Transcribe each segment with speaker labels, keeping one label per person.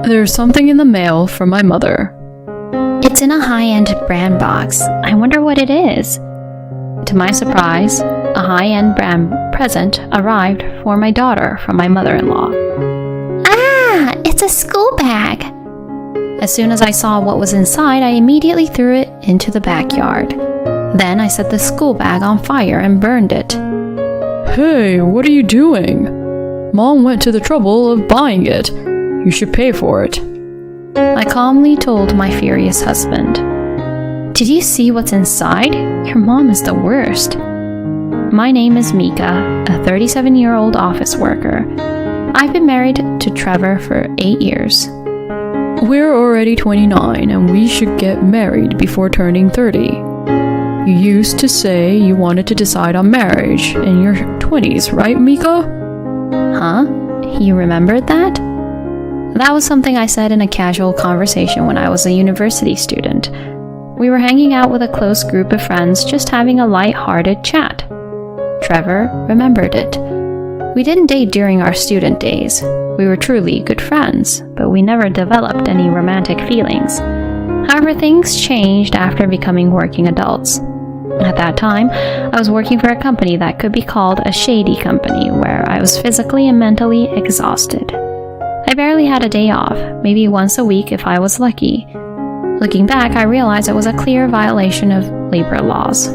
Speaker 1: There's something in the mail from my mother.
Speaker 2: It's in a high-end brand box. I wonder what it is. To my surprise, a high-end brand present arrived for my daughter from my mother-in-law.
Speaker 3: Ah, it's a school bag.
Speaker 2: As soon as I saw what was inside, I immediately threw it into the backyard. Then I set the school bag on fire and burned it.
Speaker 1: Hey, what are you doing? Mom went to the trouble of buying it. You should pay for it.
Speaker 2: I calmly told my furious husband. Did you see what's inside? Your mom is the worst. My name is Mika, a 37-year-old office worker. I've been married to Trevor for 8 years.
Speaker 1: We're already 29 and we should get married before turning 30. You used to say you wanted to decide on marriage in your 20s, right, Mika?
Speaker 2: Huh? You remembered that? That was something I said in a casual conversation when I was a university student. We were hanging out with a close group of friends, just having a light-hearted chat. Trevor remembered it. We didn't date during our student days. We were truly good friends, but we never developed any romantic feelings. However, things changed after becoming working adults. At that time, I was working for a company that could be called a shady company, where I was physically and mentally exhausted. I barely had a day off, maybe once a week if I was lucky. Looking back, I realized it was a clear violation of labor laws.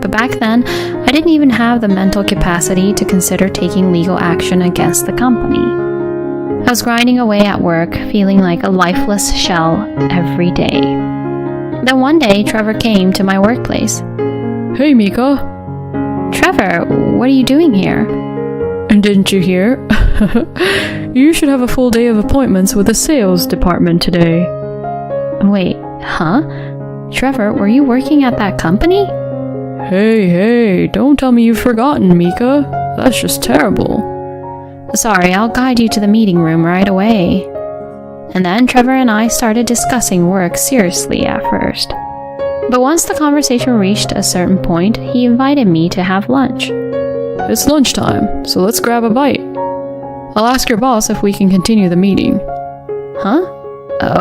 Speaker 2: But back then, I didn't even have the mental capacity to consider taking legal action against the company. I was grinding away at work, feeling like a lifeless shell every day. Then one day, Trevor came to my workplace.
Speaker 1: Hey, Mika.
Speaker 2: Trevor, what are you doing here?
Speaker 1: And didn't you hear? You should have a full day of appointments with the sales department today.
Speaker 2: Wait, huh? Trevor, were you working at that company?
Speaker 1: Hey, don't tell me you've forgotten, Mika. That's just terrible.
Speaker 2: Sorry, I'll guide you to the meeting room right away. And then Trevor and I started discussing work seriously at first. But once the conversation reached a certain point, he invited me to have lunch.
Speaker 1: It's lunchtime, so let's grab a bite. I'll ask your boss if we can continue the meeting.
Speaker 2: Huh?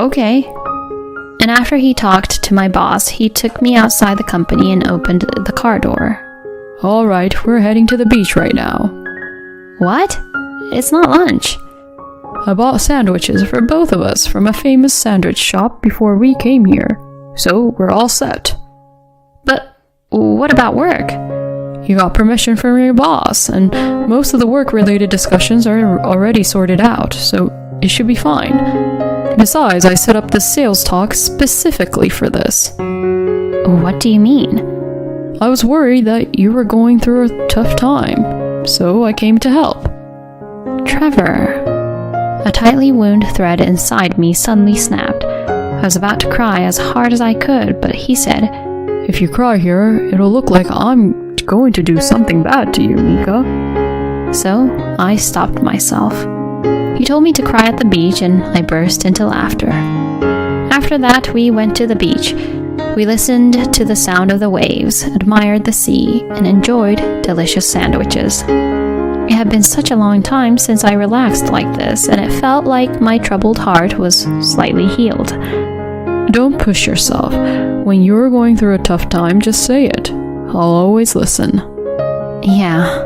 Speaker 2: Okay. And after he talked to my boss, he took me outside the company and opened the car door.
Speaker 1: All right, we're heading to the beach right now.
Speaker 2: What? It's not lunch.
Speaker 1: I bought sandwiches for both of us from a famous sandwich shop before we came here, so we're all set.
Speaker 2: But what about work?
Speaker 1: You got permission from your boss, and most of the work-related discussions are already sorted out, so it should be fine. Besides, I set up the sales talk specifically for this.
Speaker 2: What do you mean?
Speaker 1: I was worried that you were going through a tough time, so I came to help.
Speaker 2: Trevor. A tightly wound thread inside me suddenly snapped. I was about to cry as hard as I could, but he said,
Speaker 1: If you cry here, it'll look like I'm going to do something bad to you, Mika.
Speaker 2: So I stopped myself. He told me to cry at the beach, and I burst into laughter. After that, we went to the beach. We listened to the sound of the waves, admired the sea, and enjoyed delicious sandwiches. It had been such a long time since I relaxed like this, and it felt like my troubled heart was slightly healed.
Speaker 1: Don't push yourself. When you're going through a tough time, just say it. I'll always listen.
Speaker 2: Yeah.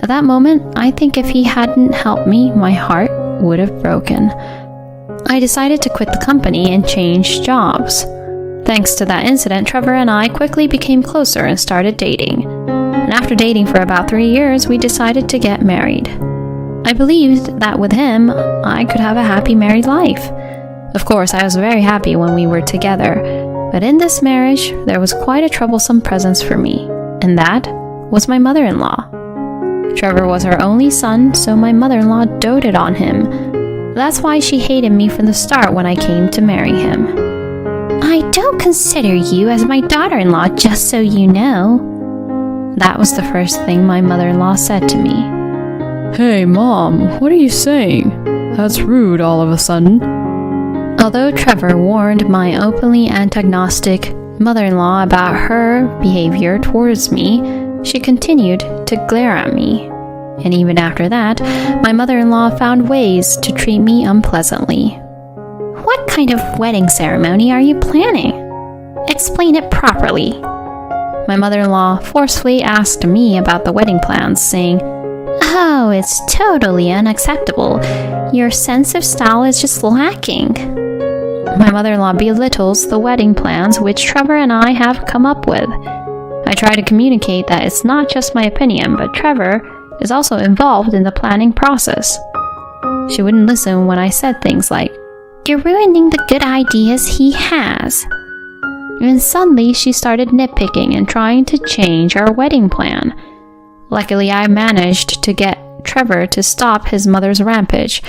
Speaker 2: At that moment, I think if he hadn't helped me, my heart would have broken. I decided to quit the company and change jobs. Thanks to that incident, Trevor and I quickly became closer and started dating. And after dating for about 3 years, we decided to get married. I believed that with him, I could have a happy married life. Of course, I was very happy when we were together, but in this marriage, there was quite a troublesome presence for me, and that was my mother-in-law. Trevor was her only son, so my mother-in-law doted on him. That's why she hated me from the start when I came to marry him.
Speaker 3: I don't consider you as my daughter-in-law, just so you know.
Speaker 2: That was the first thing my mother-in-law said to me.
Speaker 1: Hey, Mom, what are you saying? That's rude all of a sudden.
Speaker 2: Although Trevor warned my openly antagonistic mother-in-law about her behavior towards me, she continued to glare at me. And even after that, my mother-in-law found ways to treat me unpleasantly.
Speaker 3: What kind of wedding ceremony are you planning? Explain it properly.
Speaker 2: My mother-in-law forcefully asked me about the wedding plans, saying,
Speaker 3: Oh, it's totally unacceptable. Your sense of style is just lacking.
Speaker 2: My mother-in-law belittles the wedding plans which Trevor and I have come up with. I try to communicate that it's not just my opinion, but Trevor is also involved in the planning process. She wouldn't listen when I said things like,
Speaker 3: You're ruining the good ideas he has.
Speaker 2: And suddenly she started nitpicking and trying to change our wedding plan. Luckily, I managed to get Trevor to stop his mother's rampage,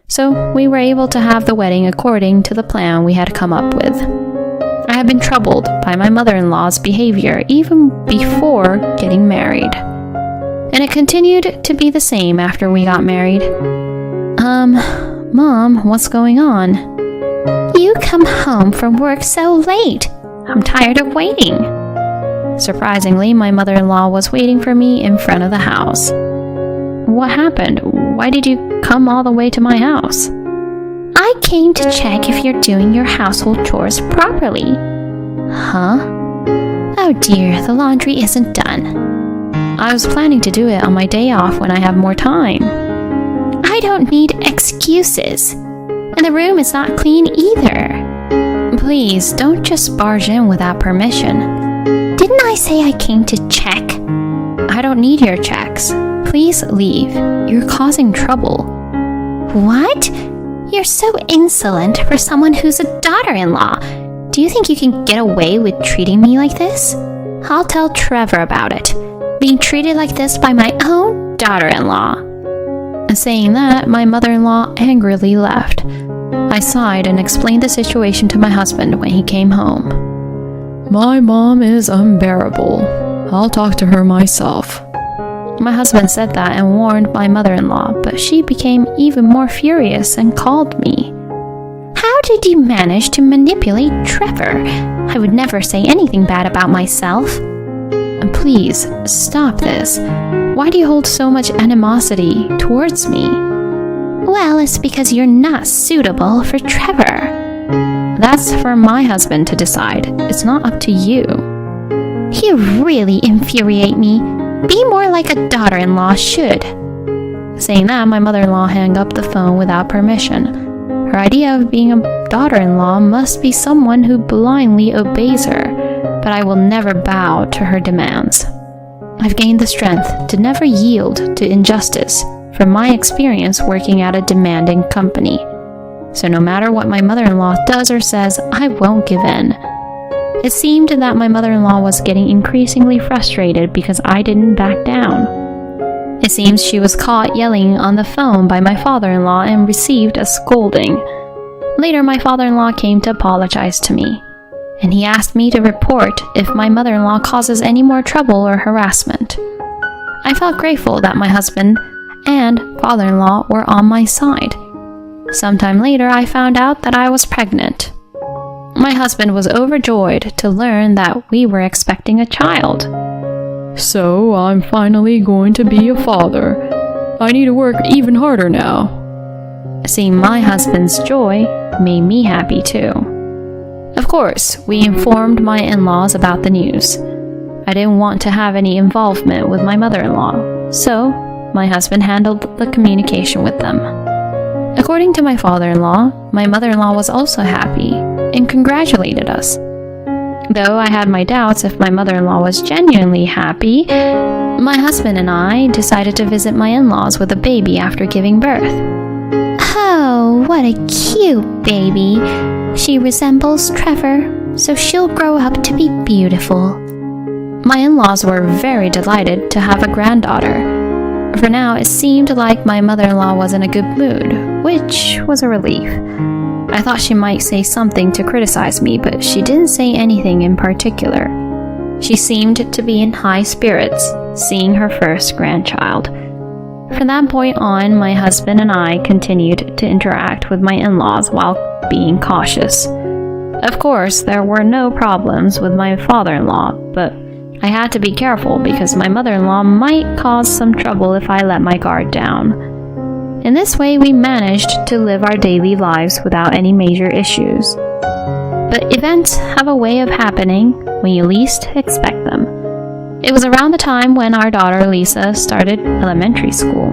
Speaker 2: so we were able to have the wedding according to the plan we had come up with. I had been troubled by my mother-in-law's behavior even before getting married. And it continued to be the same after we got married. Mom, what's going on?
Speaker 3: You come home from work so late. I'm tired of waiting.
Speaker 2: Surprisingly, my mother-in-law was waiting for me in front of the house. What happened? Why did you come all the way to my house?
Speaker 3: I came to check if you're doing your household chores properly.
Speaker 2: Huh?
Speaker 3: Oh dear, the laundry isn't done.
Speaker 2: I was planning to do it on my day off when I have more time.
Speaker 3: I don't need excuses. And the room is not clean either.
Speaker 2: Please, don't just barge in without permission.
Speaker 3: Didn't I say I came to check?
Speaker 2: I don't need your checks. Please leave. You're causing trouble.
Speaker 3: What? You're so insolent for someone who's a daughter-in-law. Do you think you can get away with treating me like this? I'll tell Trevor about it. Being treated like this by my own daughter-in-law.
Speaker 2: Saying that, my mother-in-law angrily left. I sighed and explained the situation to my husband when he came home. My mom is unbearable. I'll talk to her myself. My husband said that and warned my mother-in-law, but she became even more furious and called me.
Speaker 3: How did you manage to manipulate Trevor? I would never say anything bad about myself.
Speaker 2: Please, stop this. Why do you hold so much animosity towards me?
Speaker 3: Well, it's because you're not suitable for Trevor.
Speaker 2: That's for my husband to decide. It's not up to you.
Speaker 3: You really infuriate me. Be more like a daughter-in-law should.
Speaker 2: Saying that, my mother-in-law hung up the phone without permission. Her idea of being a daughter-in-law must be someone who blindly obeys her, but I will never bow to her demands. I've gained the strength to never yield to injustice from my experience working at a demanding company. So no matter what my mother-in-law does or says, I won't give in. It seemed that my mother-in-law was getting increasingly frustrated because I didn't back down. It seems she was caught yelling on the phone by my father-in-law and received a scolding. Later, my father-in-law came to apologize to me, and he asked me to report if my mother-in-law causes any more trouble or harassment. I felt grateful that my husband and father-in-law were on my side. Sometime later, I found out that I was pregnant. My husband was overjoyed to learn that we were expecting a child. So I'm finally going to be a father. I need to work even harder now. Seeing my husband's joy made me happy too. Of course, we informed my in-laws about the news. I didn't want to have any involvement with my mother-in-law, so my husband handled the communication with them. According to my father-in-law, my mother-in-law was also happy and congratulated us. Though I had my doubts if my mother-in-law was genuinely happy, my husband and I decided to visit my in-laws with a baby after giving birth.
Speaker 3: Oh, what a cute baby. She resembles Trevor, so she'll grow up to be beautiful.
Speaker 2: My in-laws were very delighted to have a granddaughter. For now, it seemed like my mother-in-law was in a good mood, which was a relief. I thought she might say something to criticize me, but she didn't say anything in particular. She seemed to be in high spirits, seeing her first grandchild. From that point on, my husband and I continued to interact with my in-laws while being cautious. Of course, there were no problems with my father-in-law, but I had to be careful because my mother-in-law might cause some trouble if I let my guard down. In this way, we managed to live our daily lives without any major issues. But events have a way of happening when you least expect them. It was around the time when our daughter Lisa started elementary school.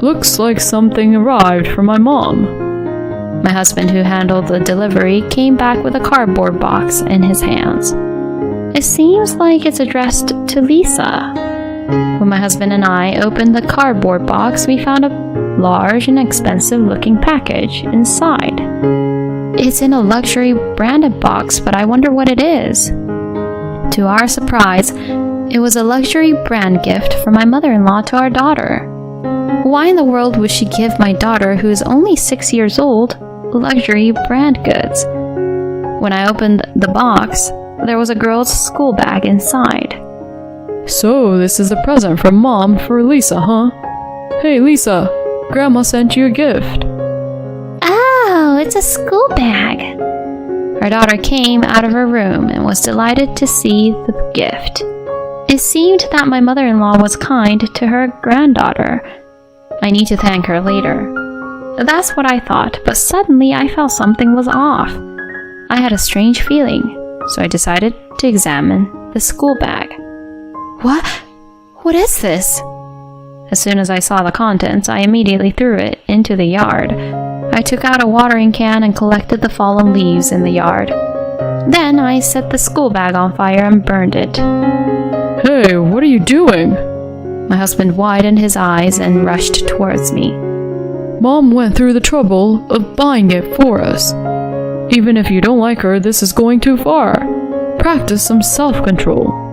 Speaker 1: Looks like something arrived from my mom.
Speaker 2: My husband, who handled the delivery, came back with a cardboard box in his hands. It seems like it's addressed to Lisa. When my husband and I opened the cardboard box, we found a large and expensive-looking package inside. It's in a luxury branded box, but I wonder what it is. To our surprise, it was a luxury brand gift from my mother-in-law to our daughter. Why in the world would she give my daughter, who is only 6 years old, luxury brand goods? When I opened the box, there was a girl's school bag inside.
Speaker 1: So this is a present from Mom for Lisa, huh? Hey Lisa, Grandma sent you a gift.
Speaker 3: Oh, it's a school bag.
Speaker 2: Our daughter came out of her room and was delighted to see the gift. It seemed that my mother-in-law was kind to her granddaughter. I need to thank her later. That's what I thought, but suddenly I felt something was off. I had a strange feeling, so I decided to examine the school bag. What is this? As soon as I saw the contents, I immediately threw it into the yard. I took out a watering can and collected the fallen leaves in the yard. Then I set the school bag on fire and burned it.
Speaker 1: Hey, what are you doing?
Speaker 2: My husband widened his eyes and rushed towards me.
Speaker 1: Mom went through the trouble of buying it for us. Even if you don't like her, this is going too far. Practice some self-control.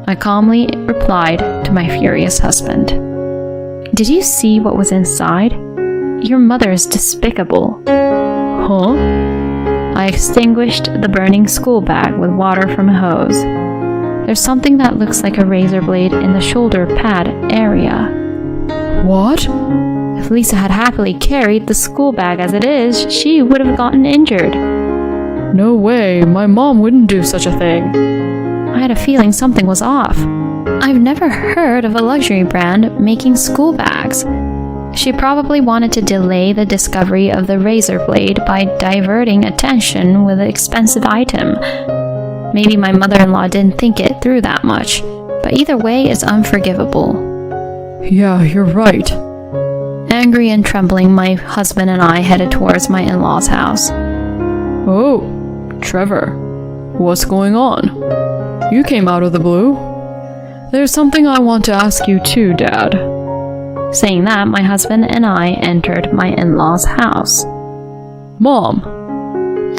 Speaker 2: I calmly replied to my furious husband. Did you see what was inside? Your mother is despicable.
Speaker 1: Huh?
Speaker 2: I extinguished the burning school bag with water from a hose. There's something that looks like a razor blade in the shoulder pad area.
Speaker 1: What?
Speaker 2: If Lisa had happily carried the school bag as it is, she would have gotten injured.
Speaker 1: No way, my mom wouldn't do such a thing.
Speaker 2: I had a feeling something was off. I've never heard of a luxury brand making school bags. She probably wanted to delay the discovery of the razor blade by diverting attention with the expensive item. Maybe my mother-in-law didn't think it through that much, but either way it's unforgivable.
Speaker 1: Yeah, you're right.
Speaker 2: Angry and trembling, my husband and I headed towards my in-laws' house.
Speaker 1: Oh, Trevor, what's going on? You came out of the blue. There's something I want to ask you too, Dad.
Speaker 2: Saying that, my husband and I entered my in-laws' house.
Speaker 1: Mom.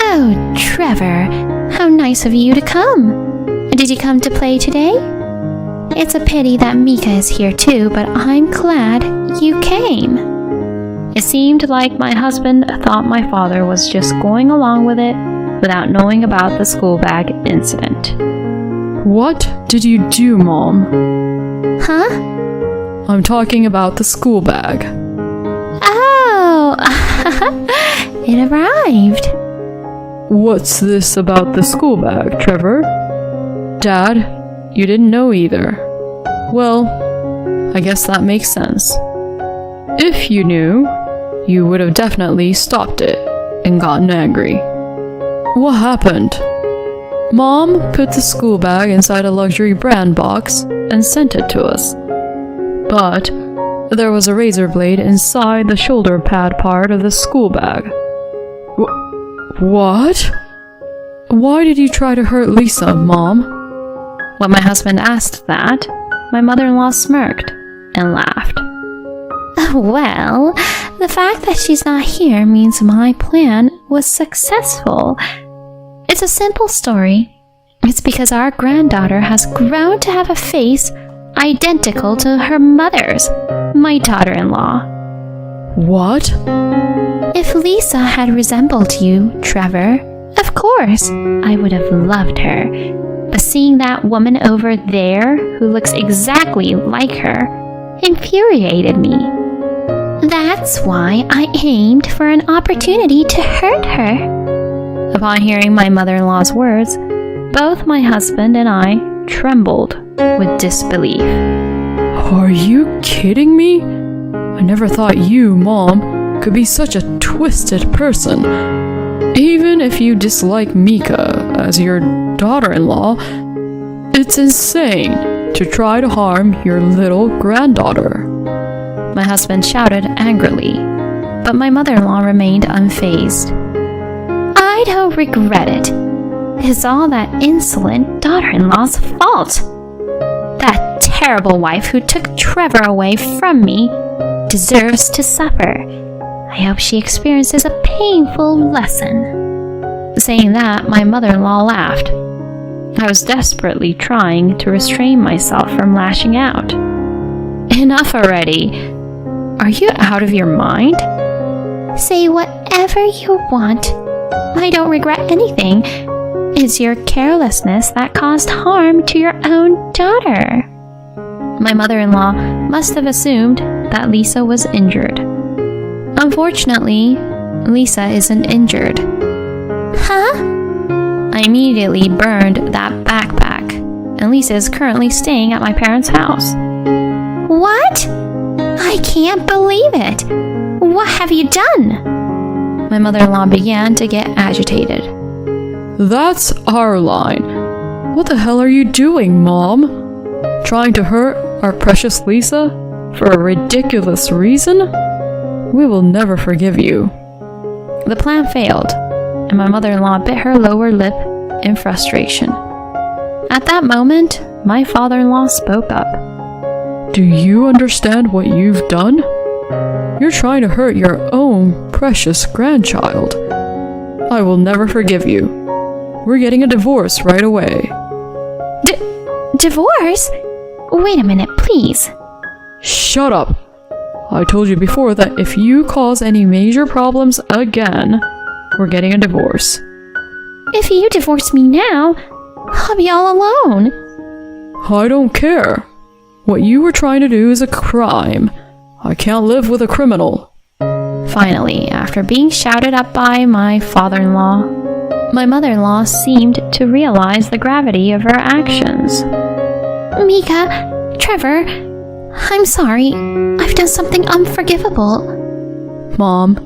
Speaker 3: Oh, Trevor, how nice of you to come. Did you come to play today? It's a pity that Mika is here too, but I'm glad you came.
Speaker 2: It seemed like my husband thought my father was just going along with it without knowing about the school bag incident.
Speaker 1: What did you do, Mom?
Speaker 3: Huh?
Speaker 1: I'm talking about the school bag.
Speaker 3: Oh, it arrived.
Speaker 1: What's this about the school bag, Trevor? Dad, you didn't know either. Well, I guess that makes sense. If you knew, you would have definitely stopped it and gotten angry. What happened? Mom put the school bag inside a luxury brand box and sent it to us. But there was a razor blade inside the shoulder pad part of the school bag. What? Why did you try to hurt Lisa, Mom?
Speaker 2: When my husband asked that, my mother-in-law smirked and laughed.
Speaker 3: Well, the fact that she's not here means my plan was successful. It's a simple story. It's because our granddaughter has grown to have a face identical to her mother's, my daughter-in-law.
Speaker 1: What?
Speaker 3: If Lisa had resembled you, Trevor, of course, I would have loved her. But seeing that woman over there, who looks exactly like her, infuriated me. That's why I aimed for an opportunity to hurt her.
Speaker 2: Upon hearing my mother-in-law's words, both my husband and I trembled with disbelief.
Speaker 1: Are you kidding me? I never thought you, Mom, could be such a twisted person. Even if you dislike Mika as your daughter-in-law, it's insane to try to harm your little granddaughter.
Speaker 2: My husband shouted angrily, but my mother-in-law remained unfazed.
Speaker 3: I don't regret it. It's all that insolent daughter-in-law's fault. That terrible wife who took Trevor away from me deserves to suffer. I hope she experiences a painful lesson.
Speaker 2: Saying that, my mother-in-law laughed. I was desperately trying to restrain myself from lashing out. Enough already! Are you out of your mind?
Speaker 3: Say whatever you want. I don't regret anything. It's your carelessness that caused harm to your own daughter.
Speaker 2: My mother-in-law must have assumed that Lisa was injured. Unfortunately, Lisa isn't injured.
Speaker 3: Huh?
Speaker 2: I immediately burned that backpack, and Lisa is currently staying at my parents' house.
Speaker 3: What? I can't believe it. What have you done?
Speaker 2: My mother-in-law began to get agitated.
Speaker 1: That's our line. What the hell are you doing, Mom? Trying to hurt our precious Lisa for a ridiculous reason? We will never forgive you.
Speaker 2: The plan failed, and my mother-in-law bit her lower lip in frustration. At that moment, my father-in-law spoke up.
Speaker 1: Do you understand what you've done? You're trying to hurt your own precious grandchild. I will never forgive you. We're getting a divorce right away.
Speaker 3: Divorce? Wait a minute, please.
Speaker 1: Shut up! I told you before that if you cause any major problems again, we're getting a divorce.
Speaker 3: If you divorce me now, I'll be all alone.
Speaker 1: I don't care. What you were trying to do is a crime. I can't live with a criminal.
Speaker 2: Finally, after being shouted at by my father-in-law, my mother-in-law seemed to realize the gravity of her actions.
Speaker 3: Mika, Trevor, I'm sorry. I've done something unforgivable.
Speaker 1: Mom,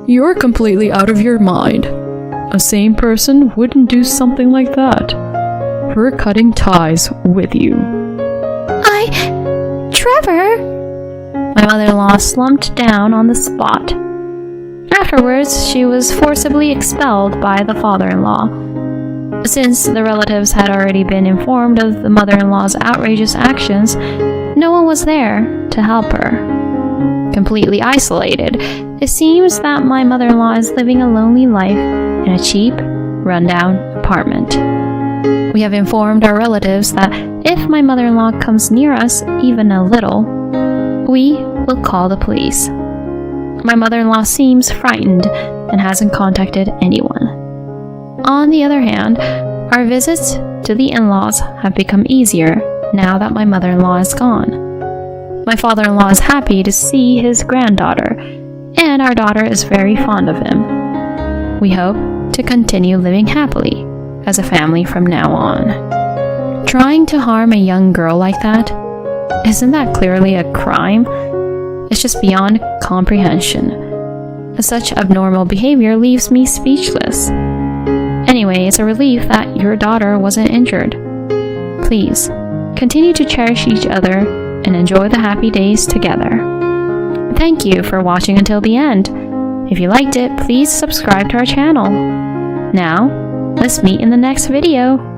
Speaker 1: you're completely out of your mind. A sane person wouldn't do something like that. We're cutting ties with you.
Speaker 3: Trevor?
Speaker 2: My mother-in-law slumped down on the spot. Afterwards, she was forcibly expelled by the father-in-law. Since the relatives had already been informed of the mother-in-law's outrageous actions, no one was there to help her. Completely isolated, it seems that my mother-in-law is living a lonely life in a cheap, rundown apartment. We have informed our relatives that if my mother-in-law comes near us even a little, we will call the police. My mother-in-law seems frightened and hasn't contacted anyone. On the other hand, our visits to the in-laws have become easier now that my mother-in-law is gone. My father-in-law is happy to see his granddaughter, and our daughter is very fond of him. We hope to continue living happily as a family from now on. Trying to harm a young girl like that? Isn't that clearly a crime? It's just beyond comprehension. Such abnormal behavior leaves me speechless. Anyway, it's a relief that your daughter wasn't injured. Please, continue to cherish each other and enjoy the happy days together. Thank you for watching until the end. If you liked it, please subscribe to our channel. Now, let's meet in the next video.